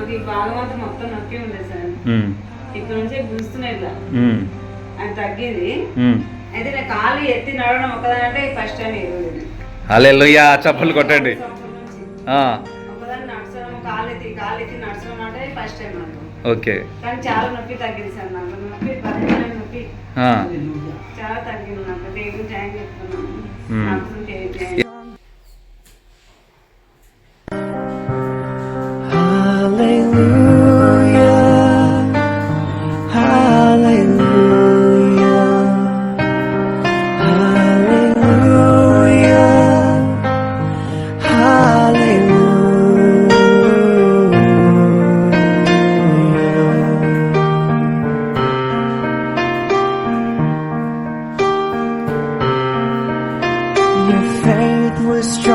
నాకు ఈ భాగం అంతా మొత్తం నొప్పి ఉండేది సార్. ఇక్కడ నుంచి గుంజుతున్నాయి ఇట్లా, అది తగ్గింది. అయితే నేను కాళ్ళు ఎత్తి నడవడం ఒకదానంటే ఫస్ట్ టైం ఈరోజు. హల్లెలూయా, చప్పట్లు కొట్టండి. ఒకదాన్ని నడచడం, కాళ్ళు ఎత్తి నడచడం అంటే ఫస్ట్ టైం నాకు. ఓకే. కానీ చాలా నొప్పి తగ్గింది సార్. నాకు నొప్పి నొప్పి చాలా తగ్గింది. నాకు దేవుని జాయిన్ చెప్తున్నాను. Your faith was strong.